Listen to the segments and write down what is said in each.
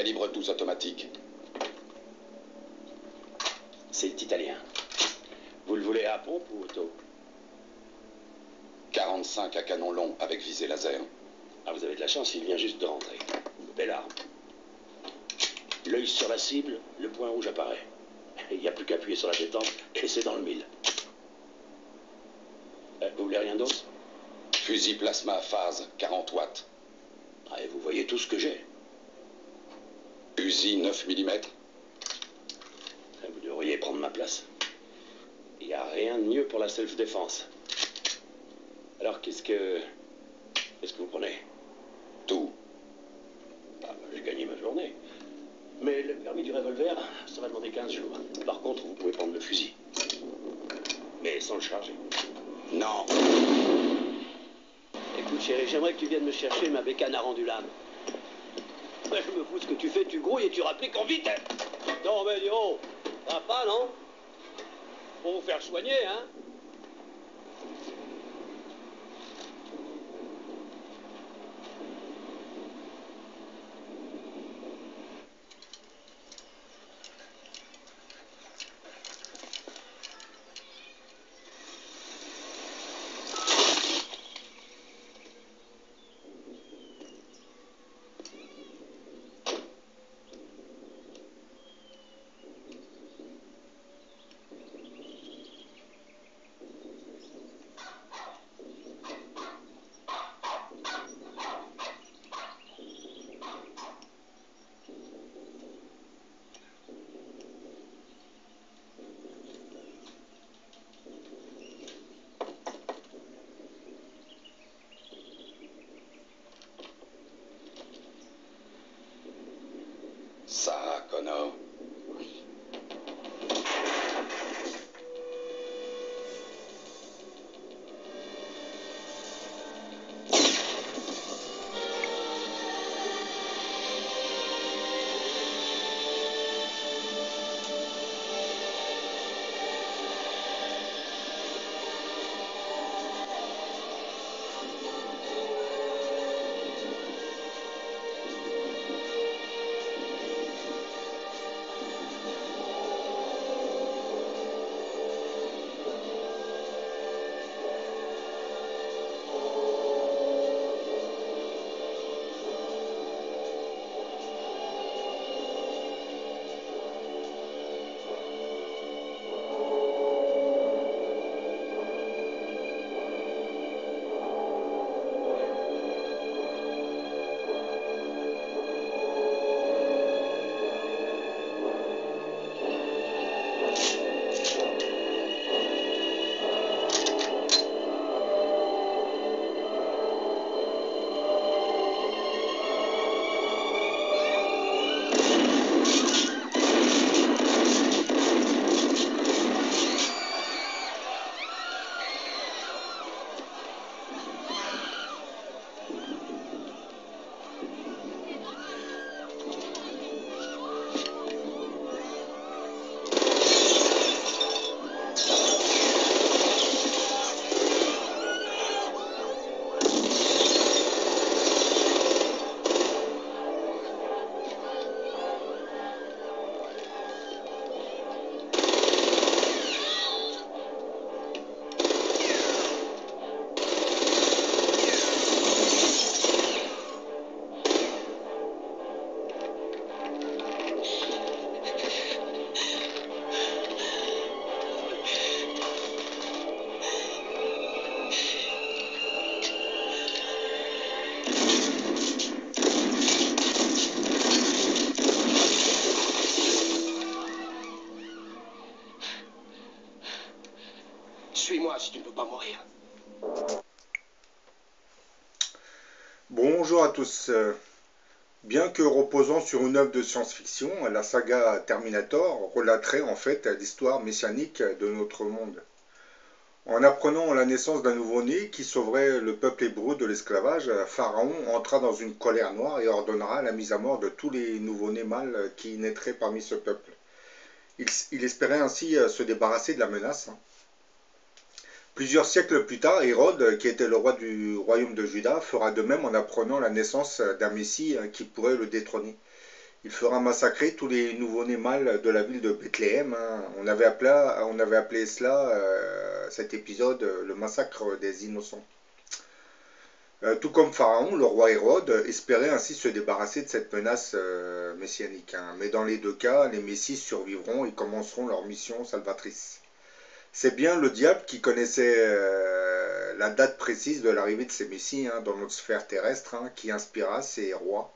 calibre 12 automatique. C'est italien. Vous le voulez à pompe ou auto? 45 à canon long avec visée laser. Ah, vous avez de la chance, il vient juste de rentrer. Belle arme. L'œil sur la cible, le point rouge apparaît. Il n'y a plus qu'à appuyer sur la détente et c'est dans le mille. Vous voulez rien d'autre? Fusil plasma à phase, 40 watts. Ah, et vous voyez tout ce que j'ai. Uzi 9 mm. Vous devriez prendre ma place. Il n'y a rien de mieux pour la self-défense. Alors, qu'est-ce que vous prenez? Tout. Ah, j'ai gagné ma journée. Mais le permis du revolver, ça va demander 15 jours. Par contre, vous pouvez prendre le fusil. Mais sans le charger. Non. Écoute, chérie, j'aimerais que tu viennes me chercher, ma bécane a rendu l'âme. Ben, je me fous ce que tu fais, tu grouilles et tu rappliques en vitesse. Non, mais dis oh, ça va pas, non? Faut vous faire soigner, hein? Sarah Connor. Suis-moi si tu ne peux pas mourir. Bonjour à tous. Bien que reposant sur une œuvre de science-fiction, la saga Terminator relaterait en fait l'histoire messianique de notre monde. En apprenant la naissance d'un nouveau-né qui sauverait le peuple hébreu de l'esclavage, Pharaon entra dans une colère noire et ordonnera la mise à mort de tous les nouveau-nés mâles qui naîtraient parmi ce peuple. Il espérait ainsi se débarrasser de la menace. Plusieurs siècles plus tard, Hérode, qui était le roi du royaume de Juda, fera de même en apprenant la naissance d'un Messie qui pourrait le détrôner. Il fera massacrer tous les nouveau-nés mâles de la ville de Bethléem, hein. On avait appelé cela, cet épisode, le massacre des innocents. Tout comme Pharaon, le roi Hérode espérait ainsi se débarrasser de cette menace messianique, hein. Mais dans les deux cas, les messies survivront et commenceront leur mission salvatrice. C'est bien le diable qui connaissait la date précise de l'arrivée de ces messies, hein, dans notre sphère terrestre, hein, qui inspira ces rois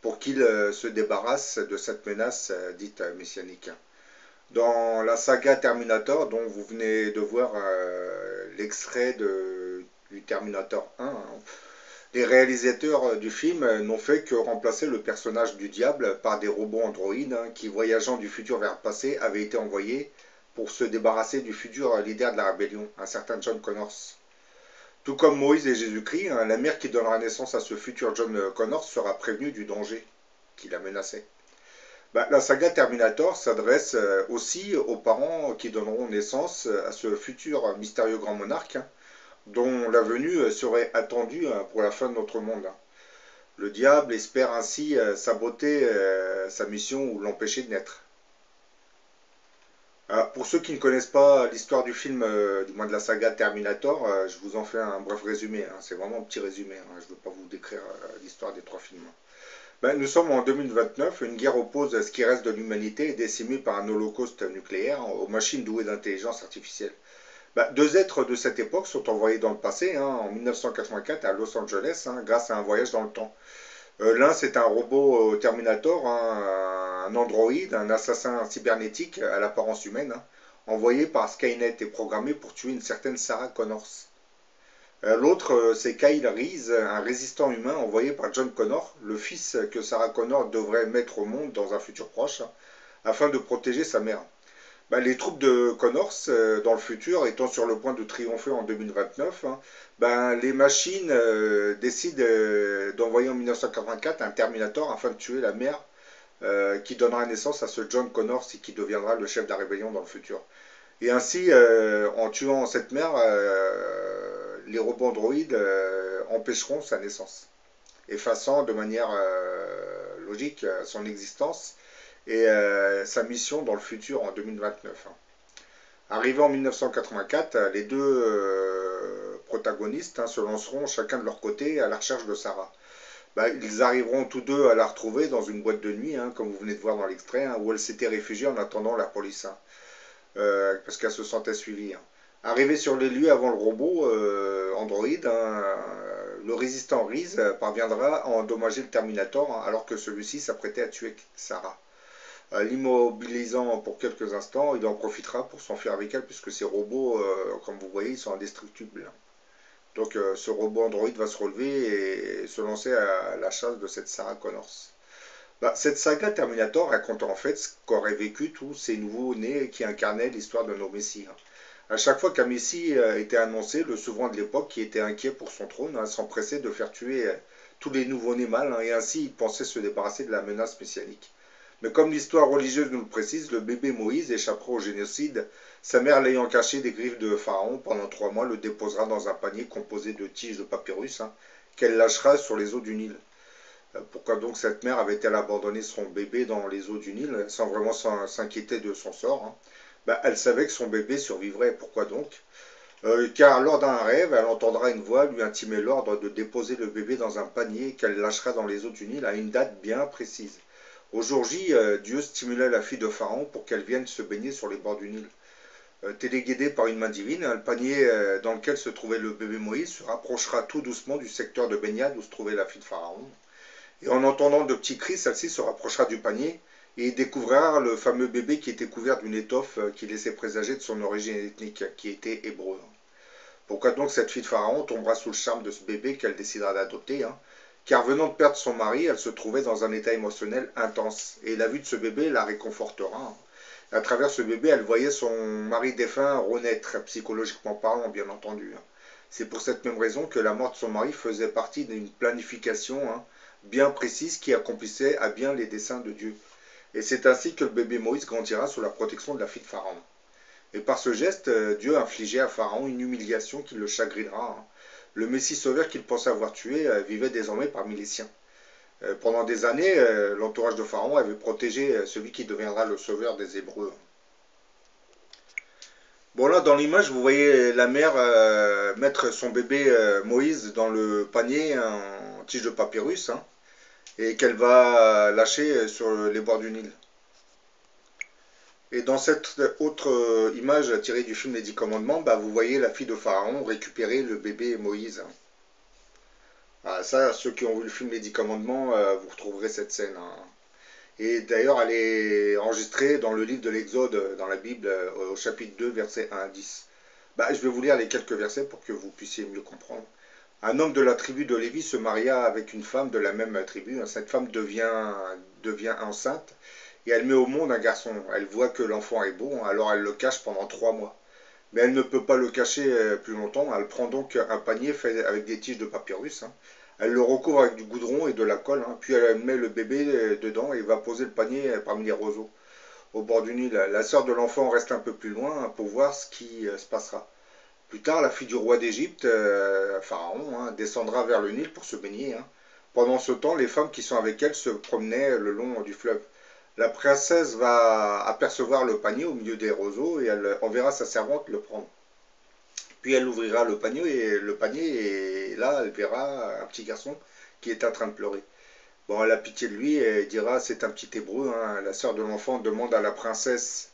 pour qu'ils se débarrassent de cette menace dite messianique. Dans la saga Terminator, dont vous venez de voir l'extrait du Terminator 1, hein, les réalisateurs du film n'ont fait que remplacer le personnage du diable par des robots androïdes, hein, qui, voyageant du futur vers le passé, avaient été envoyés pour se débarrasser du futur leader de la rébellion, un certain John Connors. Tout comme Moïse et Jésus-Christ, hein, la mère qui donnera naissance à ce futur John Connors sera prévenue du danger qui la menaçait. La saga Terminator s'adresse aussi aux parents qui donneront naissance à ce futur mystérieux grand monarque, hein, dont la venue serait attendue pour la fin de notre monde. Le diable espère ainsi saboter sa mission ou l'empêcher de naître. Pour ceux qui ne connaissent pas l'histoire du film, du moins de la saga Terminator, je vous en fais un bref résumé, hein. C'est vraiment un petit résumé, hein. Je ne veux pas vous décrire l'histoire des trois films. Nous sommes en 2029, une guerre oppose ce qui reste de l'humanité et décimée par un holocauste nucléaire aux machines douées d'intelligence artificielle. Deux êtres de cette époque sont envoyés dans le passé, hein, en 1984 à Los Angeles, hein, grâce à un voyage dans le temps. L'un, c'est un robot Terminator, hein, un androïde, un assassin cybernétique à l'apparence humaine, hein, envoyé par Skynet et programmé pour tuer une certaine Sarah Connors. L'autre, c'est Kyle Reese, un résistant humain envoyé par John Connor, le fils que Sarah Connor devrait mettre au monde dans un futur proche, hein, afin de protéger sa mère. Les troupes de Connors, dans le futur, étant sur le point de triompher en 2029, hein, les machines décident d'envoyer en 1984 un Terminator afin de tuer la mère qui donnera naissance à ce John Connors et qui deviendra le chef de la rébellion dans le futur. Et ainsi, en tuant cette mère, les robots androïdes empêcheront sa naissance, effaçant de manière logique son existence et sa mission dans le futur en 2029. Hein. Arrivés en 1984, les deux protagonistes, hein, se lanceront chacun de leur côté à la recherche de Sarah. Ils arriveront tous deux à la retrouver dans une boîte de nuit, hein, comme vous venez de voir dans l'extrait, hein, où elle s'était réfugiée en attendant la police, hein, parce qu'elle se sentait suivie. Hein. Arrivé sur les lieux avant le robot Android, hein, le résistant Reese parviendra à endommager le Terminator, hein, alors que celui-ci s'apprêtait à tuer Sarah. L'immobilisant pour quelques instants, il en profitera pour s'enfuir avec elle, puisque ces robots, comme vous voyez, ils sont indestructibles. Donc ce robot Android va se relever et se lancer à la chasse de cette Sarah Connors. Cette saga Terminator raconte en fait ce qu'auraient vécu tous ces nouveaux-nés qui incarnaient l'histoire de nos messies. À chaque fois qu'un messie était annoncé, le souverain de l'époque, qui était inquiet pour son trône, hein, s'empressait de faire tuer tous les nouveaux-nés mâles, hein, et ainsi il pensait se débarrasser de la menace messianique. Mais comme l'histoire religieuse nous le précise, le bébé Moïse échappera au génocide. Sa mère, l'ayant caché des griffes de Pharaon pendant 3 mois, le déposera dans un panier composé de tiges de papyrus, hein, qu'elle lâchera sur les eaux du Nil. Pourquoi donc cette mère avait-elle abandonné son bébé dans les eaux du Nil sans vraiment s'inquiéter de son sort, hein? Elle savait que son bébé survivrait. Pourquoi donc? Car lors d'un rêve, elle entendra une voix lui intimer l'ordre de déposer le bébé dans un panier qu'elle lâchera dans les eaux du Nil à une date bien précise. Au jour J, Dieu stimula la fille de Pharaon pour qu'elle vienne se baigner sur les bords du Nil. Téléguidé par une main divine, le panier dans lequel se trouvait le bébé Moïse se rapprochera tout doucement du secteur de baignade où se trouvait la fille de Pharaon. Et en entendant de petits cris, celle-ci se rapprochera du panier et découvrira le fameux bébé qui était couvert d'une étoffe qui laissait présager de son origine ethnique, qui était hébreu. Pourquoi donc cette fille de Pharaon tombera sous le charme de ce bébé qu'elle décidera d'adopter, hein? Car venant de perdre son mari, elle se trouvait dans un état émotionnel intense. Et la vue de ce bébé la réconfortera. Hein. À travers ce bébé, elle voyait son mari défunt renaître, psychologiquement parlant, bien entendu. Hein. C'est pour cette même raison que la mort de son mari faisait partie d'une planification, hein, bien précise qui accomplissait à bien les desseins de Dieu. Et c'est ainsi que le bébé Moïse grandira sous la protection de la fille de Pharaon. Et par ce geste, Dieu infligeait à Pharaon une humiliation qui le chagrinera. Hein. Le Messie sauveur qu'il pensait avoir tué vivait désormais parmi les siens. Pendant des années, l'entourage de Pharaon avait protégé celui qui deviendra le sauveur des Hébreux. Bon là, dans l'image, vous voyez la mère mettre son bébé Moïse dans le panier en tige de papyrus, hein, et qu'elle va lâcher sur les bords du Nil. Et dans cette autre image tirée du film Les Dix Commandements, bah, vous voyez la fille de Pharaon récupérer le bébé Moïse. Ah, ça, ceux qui ont vu le film Les Dix Commandements, vous retrouverez cette scène, hein. Et d'ailleurs, elle est enregistrée dans le livre de l'Exode, dans la Bible, au chapitre 2, versets 1 à 10. Bah, je vais vous lire les quelques versets pour que vous puissiez mieux comprendre. Un homme de la tribu de Lévi se maria avec une femme de la même tribu. Cette femme devient enceinte et elle met au monde un garçon. Elle voit que l'enfant est beau, alors elle le cache pendant 3 mois. Mais elle ne peut pas le cacher plus longtemps. Elle prend donc un panier fait avec des tiges de papyrus, hein. Elle le recouvre avec du goudron et de la colle, hein. Puis elle met le bébé dedans et va poser le panier parmi les roseaux au bord du Nil. La sœur de l'enfant reste un peu plus loin, hein, pour voir ce qui se passera. Plus tard, la fille du roi d'Égypte, Pharaon, hein, descendra vers le Nil pour se baigner, hein. Pendant ce temps, les femmes qui sont avec elle se promenaient le long du fleuve. La princesse va apercevoir le panier au milieu des roseaux et elle enverra sa servante le prendre. Puis elle ouvrira le panier et là elle verra un petit garçon qui est en train de pleurer. Bon, elle a pitié de lui et dira c'est un petit hébreu, hein. La sœur de l'enfant demande à la princesse,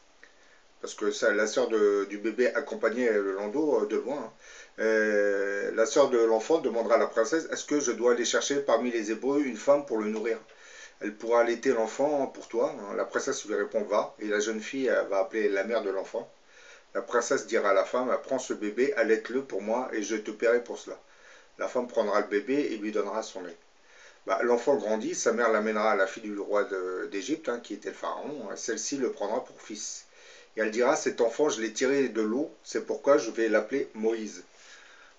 parce que ça, la sœur du bébé accompagnait le landau de loin, hein. La sœur de l'enfant demandera à la princesse est-ce que je dois aller chercher parmi les hébreux une femme pour le nourrir? Elle pourra allaiter l'enfant pour toi, hein. La princesse lui répond va, et la jeune fille va appeler la mère de l'enfant. La princesse dira à la femme prends ce bébé, allaite-le pour moi et je te paierai pour cela. La femme prendra le bébé et lui donnera son lait. Bah, l'enfant grandit, sa mère l'amènera à la fille du roi d'Égypte, hein, qui était le pharaon. Celle-ci le prendra pour fils. Et elle dira cet enfant, je l'ai tiré de l'eau, c'est pourquoi je vais l'appeler Moïse.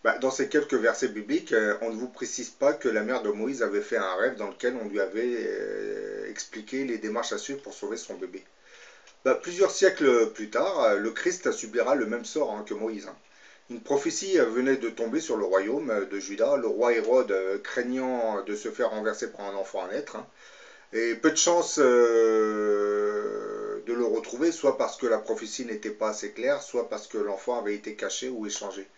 Bah, dans ces quelques versets bibliques, on ne vous précise pas que la mère de Moïse avait fait un rêve dans lequel on lui avait expliqué les démarches à suivre pour sauver son bébé. Bah, plusieurs siècles plus tard, le Christ subira le même sort, hein, que Moïse, hein. Une prophétie venait de tomber sur le royaume de Juda. Le roi Hérode, craignant de se faire renverser par un enfant à naître, hein, et peu de chance de le retrouver, soit parce que la prophétie n'était pas assez claire, soit parce que l'enfant avait été caché ou échangé.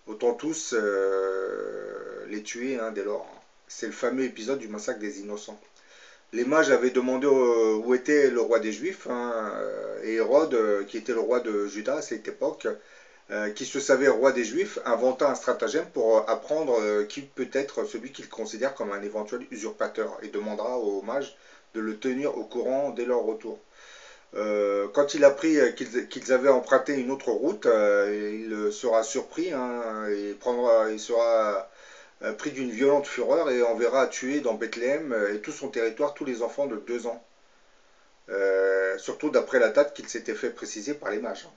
Autant tous les tuer, hein, dès lors. C'est le fameux épisode du massacre des innocents. Les mages avaient demandé où était le roi des Juifs, hein, et Hérode, qui était le roi de Juda à cette époque, qui se savait roi des Juifs, inventa un stratagème pour apprendre qui peut être celui qu'il considère comme un éventuel usurpateur, et demandera aux mages de le tenir au courant dès leur retour. Quand il apprit qu'ils avaient emprunté une autre route, il sera surpris, hein, et il sera pris d'une violente fureur et enverra tuer dans Bethléem et tout son territoire tous les enfants de 2 ans. Surtout d'après la date qu'il s'était fait préciser par les mages.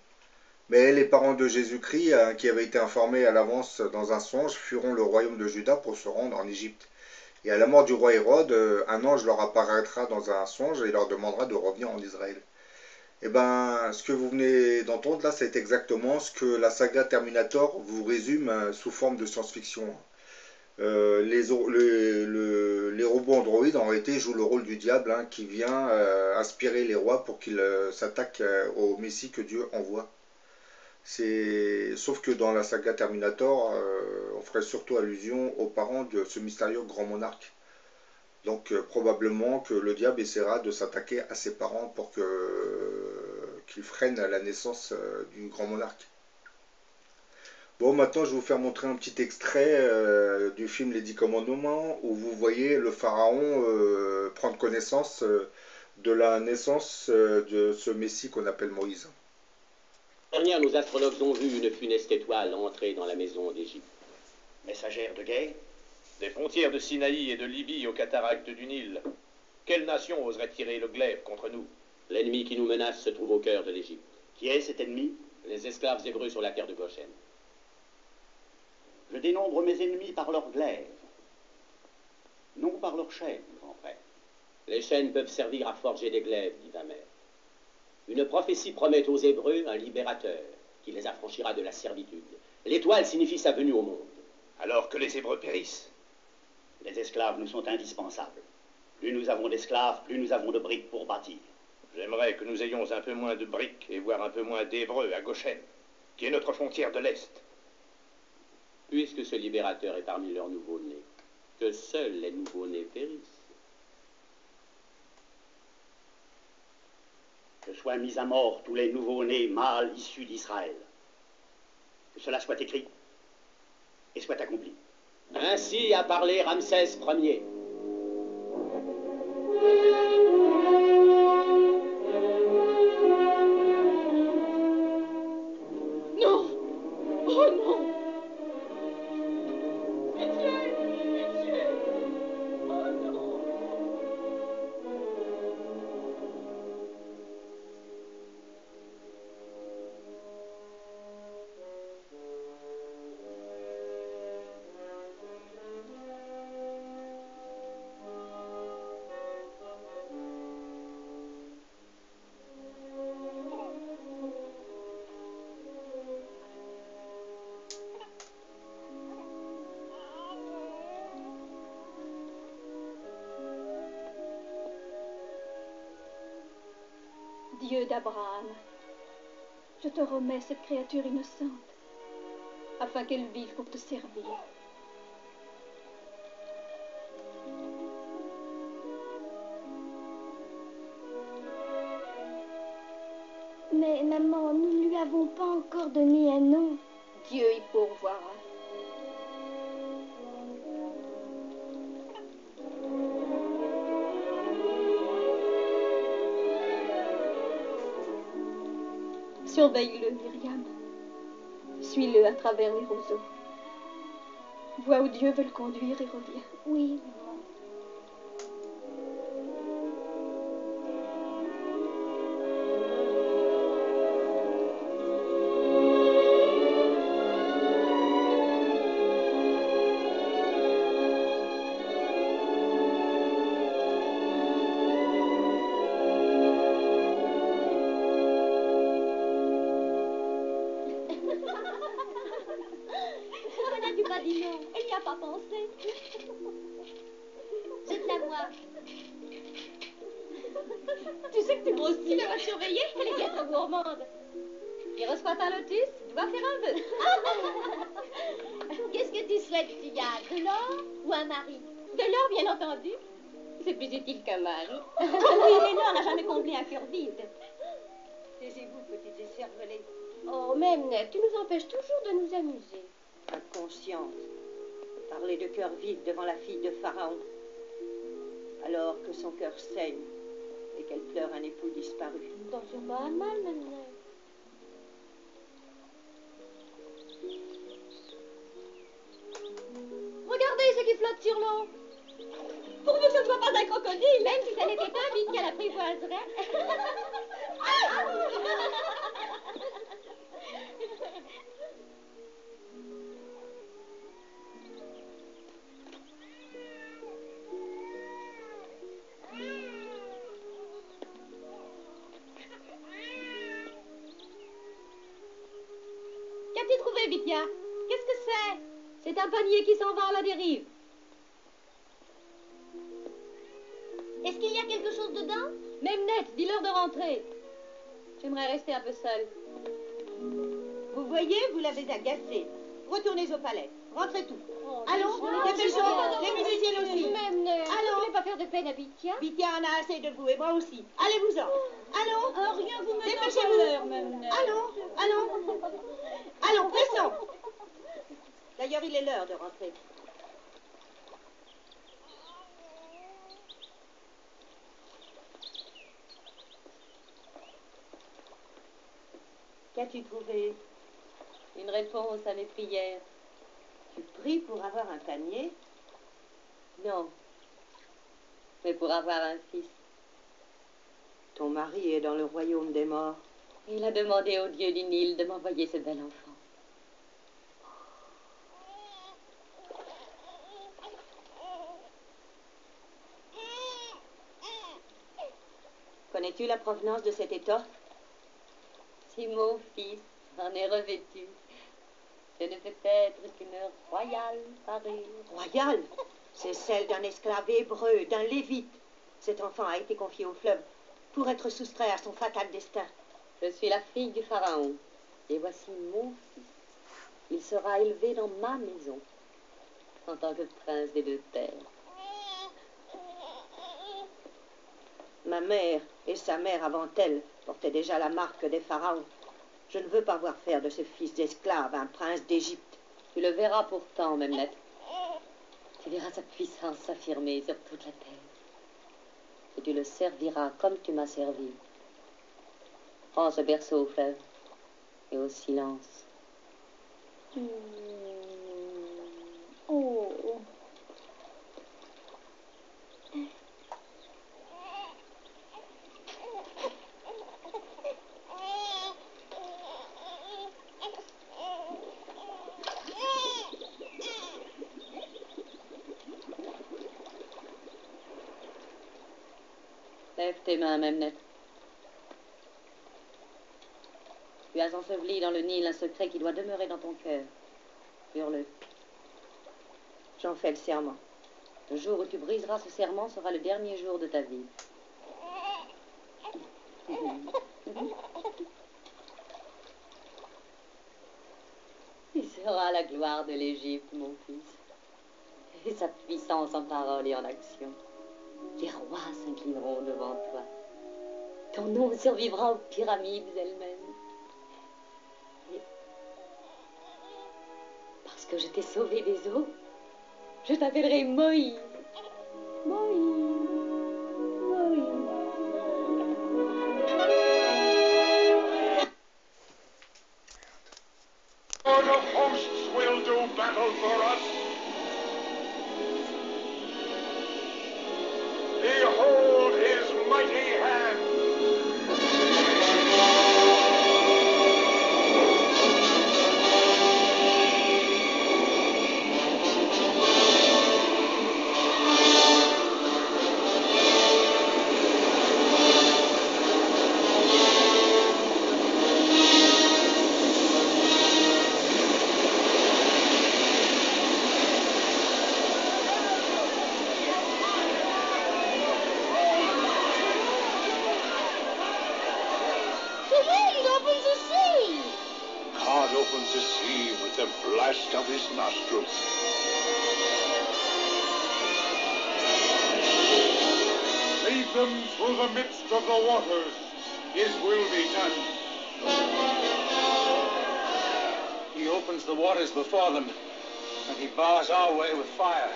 Mais les parents de Jésus-Christ, hein, qui avaient été informés à l'avance dans un songe, fuiront le royaume de Juda pour se rendre en Égypte. Et à la mort du roi Hérode, un ange leur apparaîtra dans un songe et leur demandera de revenir en Israël. Et bien, ce que vous venez d'entendre là, c'est exactement ce que la saga Terminator vous résume sous forme de science-fiction. Les robots androïdes, en réalité, jouent le rôle du diable, hein, qui vient inspirer les rois pour qu'ils s'attaquent au Messie que Dieu envoie. Sauf que dans la saga Terminator, on ferait surtout allusion aux parents de ce mystérieux grand monarque. Donc probablement que le diable essaiera de s'attaquer à ses parents pour qu'il freine la naissance du grand monarque. Bon, maintenant je vais vous faire montrer un petit extrait du film Les Dix Commandements, où vous voyez le pharaon prendre connaissance de la naissance de ce messie qu'on appelle Moïse. Dernière, nos astrologues ont vu une funeste étoile entrer dans la maison d'Égypte. Messagère de guerre? Des frontières de Sinaï et de Libye aux cataractes du Nil. Quelle nation oserait tirer le glaive contre nous? L'ennemi qui nous menace se trouve au cœur de l'Égypte. Qui est cet ennemi? Les esclaves hébreux sur la terre de Goshen. Je dénombre mes ennemis par leur glaive, non par leur chaîne, grand frère. Les chaînes peuvent servir à forger des glaives, dit ma mère. Une prophétie promet aux Hébreux un libérateur qui les affranchira de la servitude. L'étoile signifie sa venue au monde. Alors que les Hébreux périssent. Les esclaves nous sont indispensables. Plus nous avons d'esclaves, plus nous avons de briques pour bâtir. J'aimerais que nous ayons un peu moins de briques et voire un peu moins d'Hébreux à Goshen, qui est notre frontière de l'Est. Puisque ce libérateur est parmi leurs nouveaux-nés, que seuls les nouveaux-nés périssent. Que soient mis à mort tous les nouveaux-nés mâles issus d'Israël. Que cela soit écrit et soit accompli. Ainsi a parlé Ramsès Ier. Non! Oh non! Pitié! Pitié! Oh non! Dieu d'Abraham, je te remets cette créature innocente, afin qu'elle vive pour te servir. Mais maman, nous ne lui avons pas encore donné un nom. Dieu y pourvoira. Surveille-le, Myriam. Suis-le à travers les roseaux. Vois où Dieu veut le conduire et reviens. Oui, maman. Pourquoi n'as-tu pas dit non? Elle n'y a pas pensé. Jette-la moi. Tu sais que tu grossis. Tu devras surveiller, elle est bien trop gourmande. Il reçoit un lotus, tu dois faire un vœu. Qu'est-ce que tu souhaites, Tia? De l'or ou un mari? De l'or, bien entendu. C'est plus utile qu'un mari. Ah oui, mais l'or n'a jamais comblé un cœur vide. Taisez-vous, petites écervelées. Oh, même Ned, tu nous empêches toujours de nous amuser. Inconsciente. Parler de cœur vide devant la fille de Pharaon. Alors que son cœur saigne et qu'elle pleure un époux disparu. Attention pas à mal, même Ned. Regardez ce qui flotte sur l'eau. Pourvu que ce ne soit pas un crocodile. Même si ça n'était un vide qu'elle apprivoiserait. Qu'as-tu trouvé, Vitia? Qu'est-ce que c'est? C'est un panier qui s'en va à la dérive. Est-ce qu'il y a quelque chose dedans? Même Ned, dis-leur de rentrer. J'aimerais rester un peu seule. Vous voyez, vous l'avez agacée. Retournez au palais. Rentrez tous. Allons, désolée. dépêchons. Les musiciens aussi. Même Ned. Allons. Vous voulez pas faire de peine à Vitia? Vitia en a assez de vous et moi aussi. Allez-vous-en. Allons. Rien vous met Dépêchez-vous. même Ned. Allons. Allons, pressons. D'ailleurs, il est l'heure de rentrer. Qu'as-tu trouvé? Une réponse à mes prières. Tu pries pour avoir un panier? Non. Mais pour avoir un fils. Ton mari est dans le royaume des morts. Il a demandé au Dieu du Nil de m'envoyer ce bel enfant. Connais-tu la provenance de cette étoffe? Si mon fils en est revêtu, ce ne peut être qu'une royale parure. Royale? C'est celle d'un esclave hébreu, d'un lévite. Cet enfant a été confié au fleuve pour être soustrait à son fatal destin. Je suis la fille du pharaon. Et voici mon fils. Il sera élevé dans ma maison, en tant que prince des deux terres. Ma mère et sa mère avant elle portaient déjà la marque des pharaons. Je ne veux pas voir faire de ce fils d'esclave un prince d'Égypte. Tu le verras pourtant, Memnet. Tu verras sa puissance s'affirmer sur toute la terre. Et tu le serviras comme tu m'as servi. Prends ce berceau au fleuve et au silence. Oh. Lève tes mains, Memnet. Tu as enseveli dans le Nil un secret qui doit demeurer dans ton cœur. Jure-le. J'en fais le serment. Le jour où tu briseras ce serment sera le dernier jour de ta vie. Tu seras la gloire de l'Égypte, mon fils. Et sa puissance en parole et en action. Les rois s'inclineront devant toi. Ton nom survivra aux pyramides elles-mêmes. Et parce que je t'ai sauvé des eaux, je t'appellerai Moïse. Moïse. Moïse. Lord of hosts will do battle for us. Behold his mighty hand. God opens the sea with the blast of his nostrils. Lead them through the midst of the waters. His will be done. He opens the waters before them, and he bars our way with fire.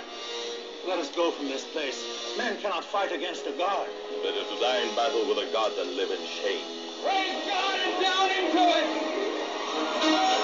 Let us go from this place. Men cannot fight against a god. Better to die in battle with a god than live in shame. Praise God and down into it!